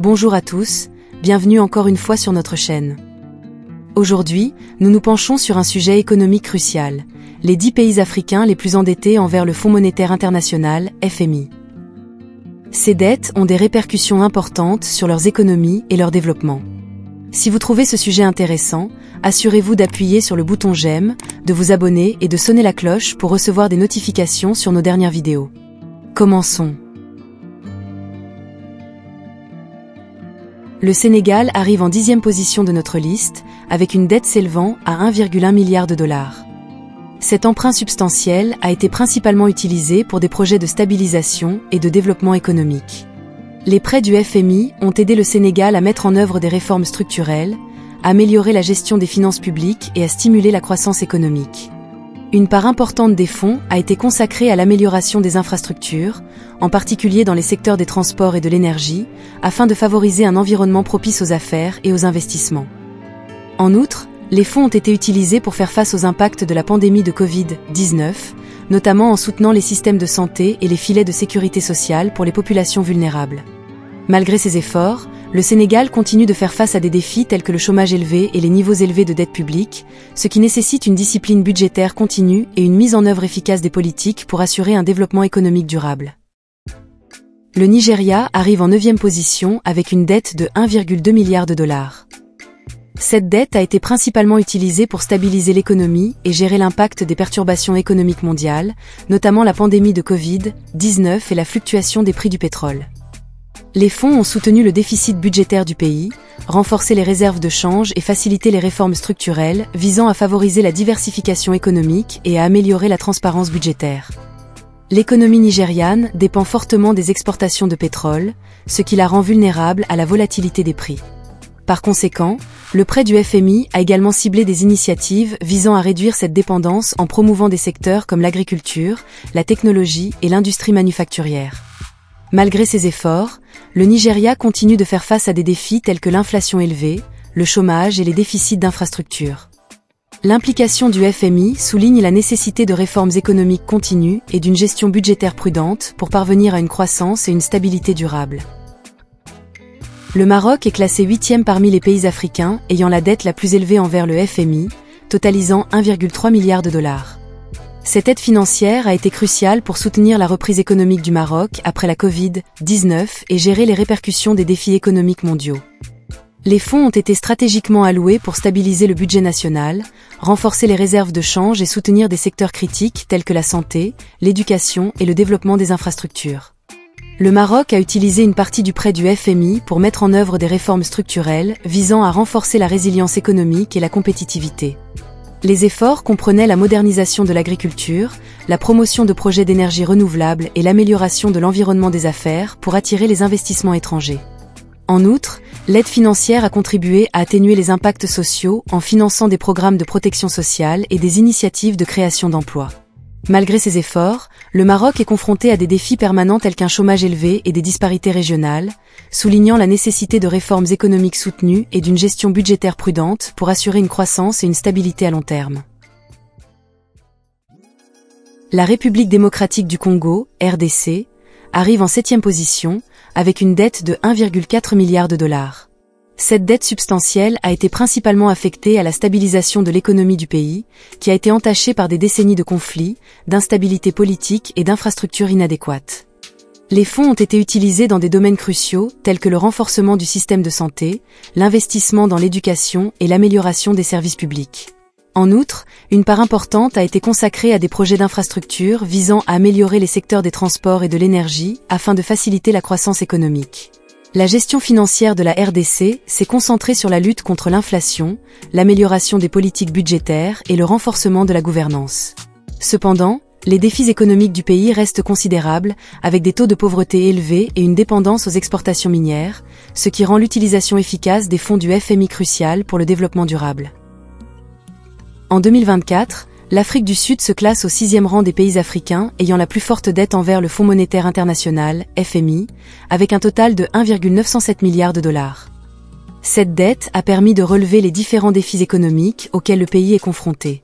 Bonjour à tous, bienvenue encore une fois sur notre chaîne. Aujourd'hui, nous nous penchons sur un sujet économique crucial, les 10 pays africains les plus endettés envers le Fonds monétaire international, FMI. Ces dettes ont des répercussions importantes sur leurs économies et leur développement. Si vous trouvez ce sujet intéressant, assurez-vous d'appuyer sur le bouton j'aime, de vous abonner et de sonner la cloche pour recevoir des notifications sur nos dernières vidéos. Commençons. Le Sénégal arrive en 10e position de notre liste, avec une dette s'élevant à 1,1 milliard de dollars. Cet emprunt substantiel a été principalement utilisé pour des projets de stabilisation et de développement économique. Les prêts du FMI ont aidé le Sénégal à mettre en œuvre des réformes structurelles, à améliorer la gestion des finances publiques et à stimuler la croissance économique. Une part importante des fonds a été consacrée à l'amélioration des infrastructures, en particulier dans les secteurs des transports et de l'énergie, afin de favoriser un environnement propice aux affaires et aux investissements. En outre, les fonds ont été utilisés pour faire face aux impacts de la pandémie de Covid-19, notamment en soutenant les systèmes de santé et les filets de sécurité sociale pour les populations vulnérables. Malgré ces efforts, le Sénégal continue de faire face à des défis tels que le chômage élevé et les niveaux élevés de dette publique, ce qui nécessite une discipline budgétaire continue et une mise en œuvre efficace des politiques pour assurer un développement économique durable. Le Nigeria arrive en 9e position avec une dette de 1,2 milliard de dollars. Cette dette a été principalement utilisée pour stabiliser l'économie et gérer l'impact des perturbations économiques mondiales, notamment la pandémie de Covid-19 et la fluctuation des prix du pétrole. Les fonds ont soutenu le déficit budgétaire du pays, renforcé les réserves de change et facilité les réformes structurelles visant à favoriser la diversification économique et à améliorer la transparence budgétaire. L'économie nigériane dépend fortement des exportations de pétrole, ce qui la rend vulnérable à la volatilité des prix. Par conséquent, le prêt du FMI a également ciblé des initiatives visant à réduire cette dépendance en promouvant des secteurs comme l'agriculture, la technologie et l'industrie manufacturière. Malgré ces efforts, le Nigeria continue de faire face à des défis tels que l'inflation élevée, le chômage et les déficits d'infrastructures. L'implication du FMI souligne la nécessité de réformes économiques continues et d'une gestion budgétaire prudente pour parvenir à une croissance et une stabilité durable. Le Maroc est classé 8e parmi les pays africains ayant la dette la plus élevée envers le FMI, totalisant 1,3 milliard de dollars. Cette aide financière a été cruciale pour soutenir la reprise économique du Maroc après la Covid-19 et gérer les répercussions des défis économiques mondiaux. Les fonds ont été stratégiquement alloués pour stabiliser le budget national, renforcer les réserves de change et soutenir des secteurs critiques tels que la santé, l'éducation et le développement des infrastructures. Le Maroc a utilisé une partie du prêt du FMI pour mettre en œuvre des réformes structurelles visant à renforcer la résilience économique et la compétitivité. Les efforts comprenaient la modernisation de l'agriculture, la promotion de projets d'énergie renouvelable et l'amélioration de l'environnement des affaires pour attirer les investissements étrangers. En outre, l'aide financière a contribué à atténuer les impacts sociaux en finançant des programmes de protection sociale et des initiatives de création d'emplois. Malgré ces efforts, le Maroc est confronté à des défis permanents tels qu'un chômage élevé et des disparités régionales, soulignant la nécessité de réformes économiques soutenues et d'une gestion budgétaire prudente pour assurer une croissance et une stabilité à long terme. La République démocratique du Congo, RDC, arrive en 7e position, avec une dette de 1,4 milliard de dollars. Cette dette substantielle a été principalement affectée à la stabilisation de l'économie du pays, qui a été entachée par des décennies de conflits, d'instabilité politique et d'infrastructures inadéquates. Les fonds ont été utilisés dans des domaines cruciaux tels que le renforcement du système de santé, l'investissement dans l'éducation et l'amélioration des services publics. En outre, une part importante a été consacrée à des projets d'infrastructure visant à améliorer les secteurs des transports et de l'énergie afin de faciliter la croissance économique. La gestion financière de la RDC s'est concentrée sur la lutte contre l'inflation, l'amélioration des politiques budgétaires et le renforcement de la gouvernance. Cependant, les défis économiques du pays restent considérables, avec des taux de pauvreté élevés et une dépendance aux exportations minières, ce qui rend l'utilisation efficace des fonds du FMI cruciale pour le développement durable. En 2024, l'Afrique du Sud se classe au 6e rang des pays africains ayant la plus forte dette envers le Fonds monétaire international, FMI, avec un total de 1,907 milliard de dollars. Cette dette a permis de relever les différents défis économiques auxquels le pays est confronté.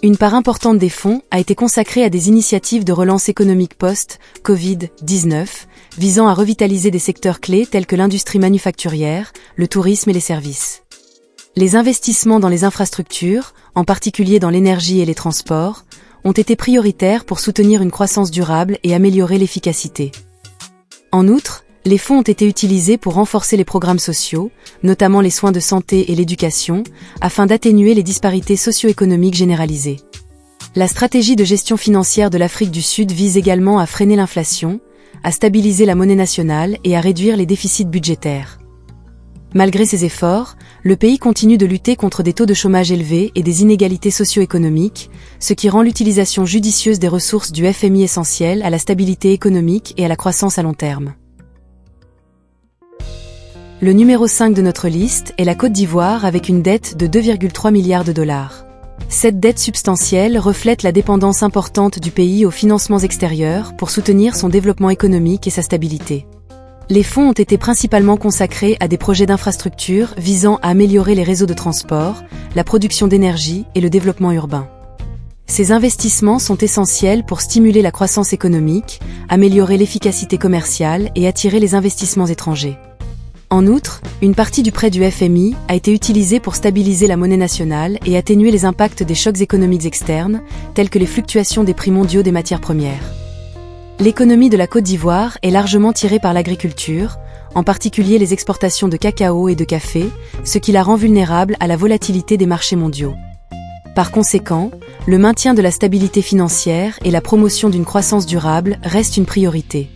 Une part importante des fonds a été consacrée à des initiatives de relance économique post-Covid-19, visant à revitaliser des secteurs clés tels que l'industrie manufacturière, le tourisme et les services. Les investissements dans les infrastructures, en particulier dans l'énergie et les transports, ont été prioritaires pour soutenir une croissance durable et améliorer l'efficacité. En outre, les fonds ont été utilisés pour renforcer les programmes sociaux, notamment les soins de santé et l'éducation, afin d'atténuer les disparités socio-économiques généralisées. La stratégie de gestion financière de l'Afrique du Sud vise également à freiner l'inflation, à stabiliser la monnaie nationale et à réduire les déficits budgétaires. Malgré ces efforts, le pays continue de lutter contre des taux de chômage élevés et des inégalités socio-économiques, ce qui rend l'utilisation judicieuse des ressources du FMI essentielle à la stabilité économique et à la croissance à long terme. Le numéro 5 de notre liste est la Côte d'Ivoire avec une dette de 2,3 milliards de dollars. Cette dette substantielle reflète la dépendance importante du pays aux financements extérieurs pour soutenir son développement économique et sa stabilité. Les fonds ont été principalement consacrés à des projets d'infrastructure visant à améliorer les réseaux de transport, la production d'énergie et le développement urbain. Ces investissements sont essentiels pour stimuler la croissance économique, améliorer l'efficacité commerciale et attirer les investissements étrangers. En outre, une partie du prêt du FMI a été utilisée pour stabiliser la monnaie nationale et atténuer les impacts des chocs économiques externes, tels que les fluctuations des prix mondiaux des matières premières. L'économie de la Côte d'Ivoire est largement tirée par l'agriculture, en particulier les exportations de cacao et de café, ce qui la rend vulnérable à la volatilité des marchés mondiaux. Par conséquent, le maintien de la stabilité financière et la promotion d'une croissance durable restent une priorité.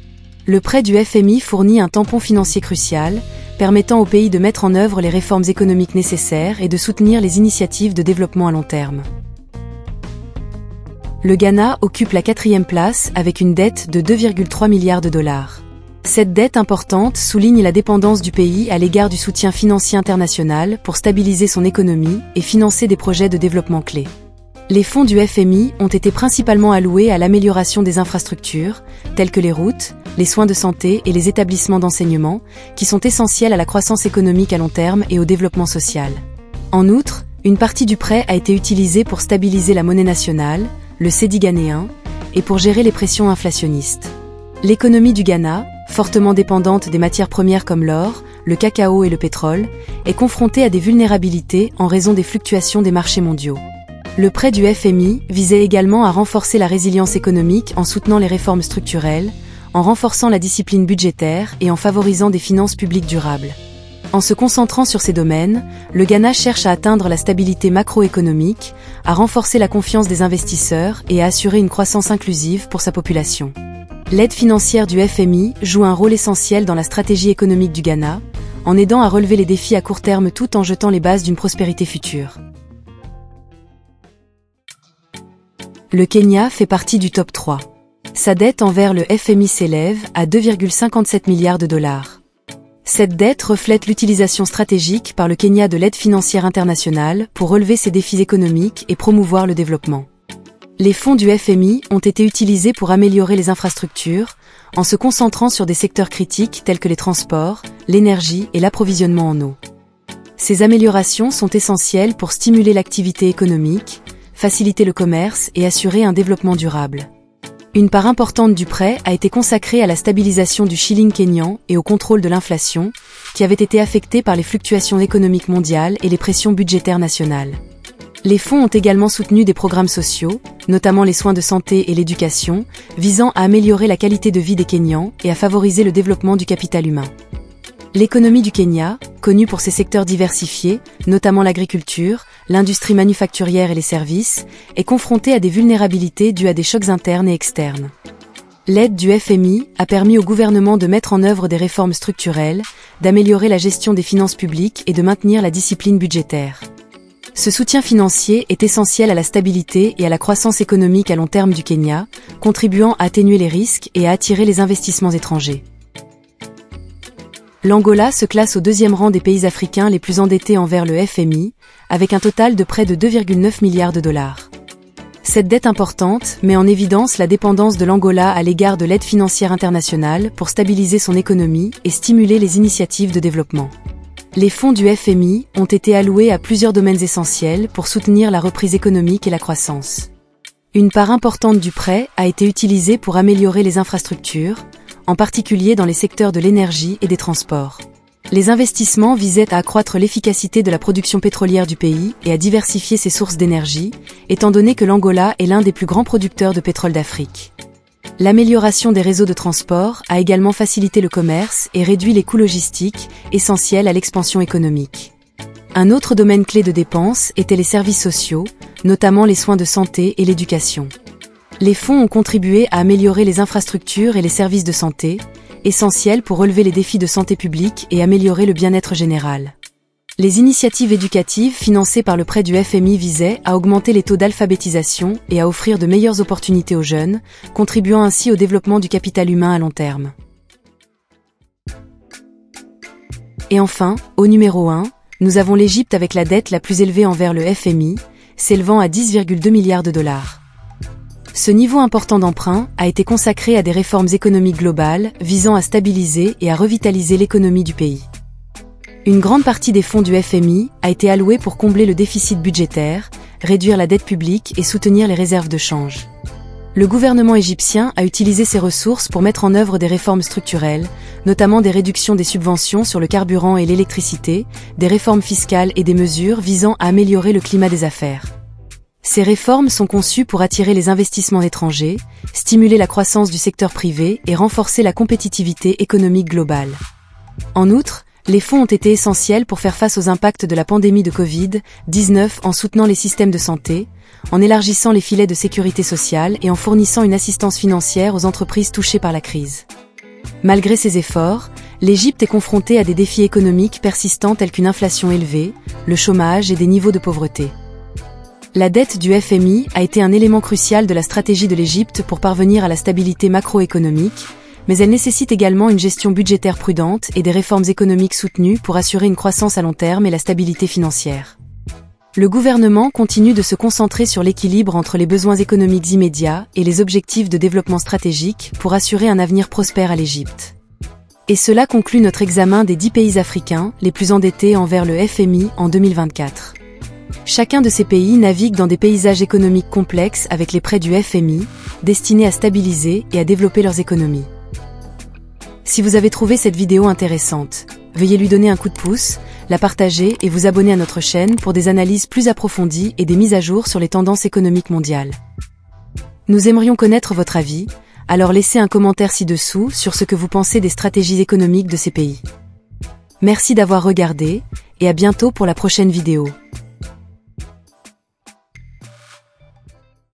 Le prêt du FMI fournit un tampon financier crucial, permettant au pays de mettre en œuvre les réformes économiques nécessaires et de soutenir les initiatives de développement à long terme. Le Ghana occupe la 4e place avec une dette de 2,3 milliards de dollars. Cette dette importante souligne la dépendance du pays à l'égard du soutien financier international pour stabiliser son économie et financer des projets de développement clés. Les fonds du FMI ont été principalement alloués à l'amélioration des infrastructures, telles que les routes, les soins de santé et les établissements d'enseignement, qui sont essentiels à la croissance économique à long terme et au développement social. En outre, une partie du prêt a été utilisée pour stabiliser la monnaie nationale, le cedi ghanéen, et pour gérer les pressions inflationnistes. L'économie du Ghana, fortement dépendante des matières premières comme l'or, le cacao et le pétrole, est confrontée à des vulnérabilités en raison des fluctuations des marchés mondiaux. Le prêt du FMI visait également à renforcer la résilience économique en soutenant les réformes structurelles, en renforçant la discipline budgétaire et en favorisant des finances publiques durables. En se concentrant sur ces domaines, le Ghana cherche à atteindre la stabilité macroéconomique, à renforcer la confiance des investisseurs et à assurer une croissance inclusive pour sa population. L'aide financière du FMI joue un rôle essentiel dans la stratégie économique du Ghana, en aidant à relever les défis à court terme tout en jetant les bases d'une prospérité future. Le Kenya fait partie du top 3. Sa dette envers le FMI s'élève à 2,57 milliards de dollars. Cette dette reflète l'utilisation stratégique par le Kenya de l'aide financière internationale pour relever ses défis économiques et promouvoir le développement. Les fonds du FMI ont été utilisés pour améliorer les infrastructures, en se concentrant sur des secteurs critiques tels que les transports, l'énergie et l'approvisionnement en eau. Ces améliorations sont essentielles pour stimuler l'activité économique, faciliter le commerce et assurer un développement durable. Une part importante du prêt a été consacrée à la stabilisation du shilling kényan et au contrôle de l'inflation, qui avait été affectée par les fluctuations économiques mondiales et les pressions budgétaires nationales. Les fonds ont également soutenu des programmes sociaux, notamment les soins de santé et l'éducation, visant à améliorer la qualité de vie des Kenyans et à favoriser le développement du capital humain. L'économie du Kenya, connue pour ses secteurs diversifiés, notamment l'agriculture, l'industrie manufacturière et les services, est confrontée à des vulnérabilités dues à des chocs internes et externes. L'aide du FMI a permis au gouvernement de mettre en œuvre des réformes structurelles, d'améliorer la gestion des finances publiques et de maintenir la discipline budgétaire. Ce soutien financier est essentiel à la stabilité et à la croissance économique à long terme du Kenya, contribuant à atténuer les risques et à attirer les investissements étrangers. L'Angola se classe au 2e rang des pays africains les plus endettés envers le FMI, avec un total de près de 2,9 milliards de dollars. Cette dette importante met en évidence la dépendance de l'Angola à l'égard de l'aide financière internationale pour stabiliser son économie et stimuler les initiatives de développement. Les fonds du FMI ont été alloués à plusieurs domaines essentiels pour soutenir la reprise économique et la croissance. Une part importante du prêt a été utilisée pour améliorer les infrastructures, en particulier dans les secteurs de l'énergie et des transports. Les investissements visaient à accroître l'efficacité de la production pétrolière du pays et à diversifier ses sources d'énergie, étant donné que l'Angola est l'un des plus grands producteurs de pétrole d'Afrique. L'amélioration des réseaux de transport a également facilité le commerce et réduit les coûts logistiques, essentiels à l'expansion économique. Un autre domaine clé de dépenses était les services sociaux, notamment les soins de santé et l'éducation. Les fonds ont contribué à améliorer les infrastructures et les services de santé, essentiels pour relever les défis de santé publique et améliorer le bien-être général. Les initiatives éducatives financées par le prêt du FMI visaient à augmenter les taux d'alphabétisation et à offrir de meilleures opportunités aux jeunes, contribuant ainsi au développement du capital humain à long terme. Et enfin, au numéro 1, nous avons l'Égypte avec la dette la plus élevée envers le FMI, s'élevant à 10,2 milliards de dollars. Ce niveau important d'emprunt a été consacré à des réformes économiques globales visant à stabiliser et à revitaliser l'économie du pays. Une grande partie des fonds du FMI a été allouée pour combler le déficit budgétaire, réduire la dette publique et soutenir les réserves de change. Le gouvernement égyptien a utilisé ses ressources pour mettre en œuvre des réformes structurelles, notamment des réductions des subventions sur le carburant et l'électricité, des réformes fiscales et des mesures visant à améliorer le climat des affaires. Ces réformes sont conçues pour attirer les investissements étrangers, stimuler la croissance du secteur privé et renforcer la compétitivité économique globale. En outre, les fonds ont été essentiels pour faire face aux impacts de la pandémie de Covid-19 en soutenant les systèmes de santé, en élargissant les filets de sécurité sociale et en fournissant une assistance financière aux entreprises touchées par la crise. Malgré ces efforts, l'Égypte est confrontée à des défis économiques persistants tels qu'une inflation élevée, le chômage et des niveaux de pauvreté. La dette du FMI a été un élément crucial de la stratégie de l'Égypte pour parvenir à la stabilité macroéconomique, mais elle nécessite également une gestion budgétaire prudente et des réformes économiques soutenues pour assurer une croissance à long terme et la stabilité financière. Le gouvernement continue de se concentrer sur l'équilibre entre les besoins économiques immédiats et les objectifs de développement stratégique pour assurer un avenir prospère à l'Égypte. Et cela conclut notre examen des 10 pays africains les plus endettés envers le FMI en 2024. Chacun de ces pays navigue dans des paysages économiques complexes avec les prêts du FMI, destinés à stabiliser et à développer leurs économies. Si vous avez trouvé cette vidéo intéressante, veuillez lui donner un coup de pouce, la partager et vous abonner à notre chaîne pour des analyses plus approfondies et des mises à jour sur les tendances économiques mondiales. Nous aimerions connaître votre avis, alors laissez un commentaire ci-dessous sur ce que vous pensez des stratégies économiques de ces pays. Merci d'avoir regardé, et à bientôt pour la prochaine vidéo.